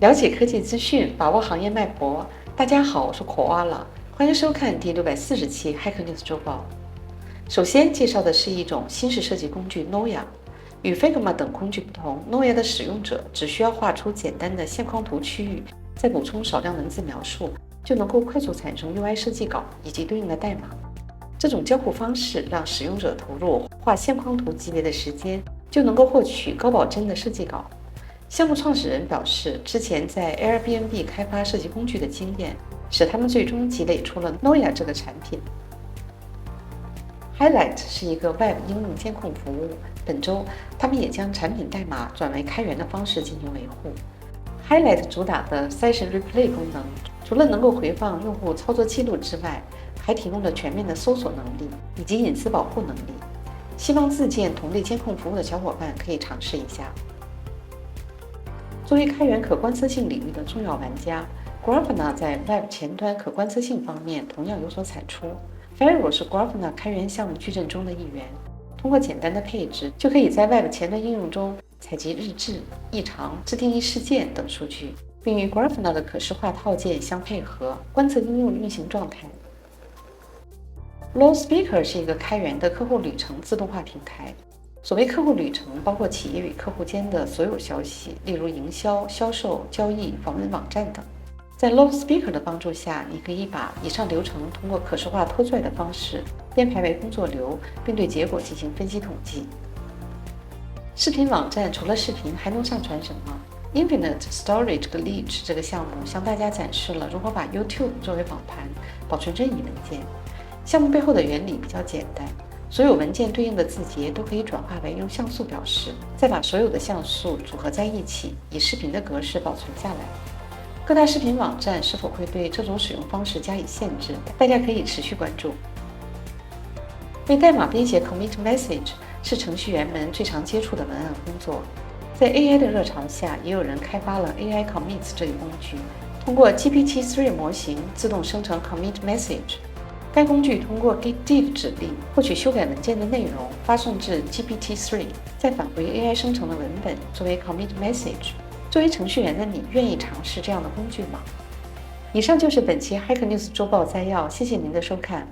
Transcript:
了解科技资讯，把握行业脉搏。大家好，我是Koala，欢迎收看第640期 Hacker News 周报。首先介绍的是一种新式设计工具 Noya。与 Figma 等工具不同 ，Noya 的使用者只需要画出简单的线框图区域，再补充少量文字描述，就能够快速产生 UI 设计稿以及对应的代码。这种交互方式让使用者投入画线框图级别的时间，就能够获取高保真的设计稿。项目创始人表示，之前在 Airbnb 开发设计工具的经验，使他们最终积累出了 Noya 这个产品。Highlight 是一个 Web 应用监控服务，本周他们也将产品代码转为开源的方式进行维护。Highlight 主打的 Session Replay 功能，除了能够回放用户操作记录之外，还提供了全面的搜索能力以及隐私保护能力。希望自建同类监控服务的小伙伴可以尝试一下。作为开源可观测性领域的重要玩家 ，Grafana 在 Web 前端可观测性方面同样有所产出。Faro 是 Grafana 开源项目矩阵中的一员，通过简单的配置，就可以在 Web 前端应用中采集日志、异常、自定义事件等数据，并与 Grafana 的可视化套件相配合，观测应用运行状态。Loudspeaker 是一个开源的客户旅程自动化平台。所谓客户旅程，包括企业与客户间的所有消息，例如营销、销售、交易、访问网站等。在 Loudspeaker 的帮助下，你可以把以上流程通过可视化拖拽的方式编排为工作流，并对结果进行分析统计。视频网站除了视频还能上传什么？ Infinite Storage Glitch 这个项目向大家展示了如何把 YouTube 作为网盘保存任意文件。项目背后的原理比较简单，所有文件对应的字节都可以转化为用像素表示，再把所有的像素组合在一起，以视频的格式保存下来。各大视频网站是否会对这种使用方式加以限制？大家可以持续关注。为代码编写 Commit Message 是程序员们最常接触的文案工作。在 AI 的热潮下，也有人开发了 AI Commits 这一工具，通过 GPT-3 模型自动生成 Commit Message。该工具通过 gitdiff 指令获取修改文件的内容，发送至 GPT-3， 再返回 AI 生成的文本作为 Commit Message。作为程序员的你，愿意尝试这样的工具吗？以上就是本期 Hacker News 周报摘要，谢谢您的收看。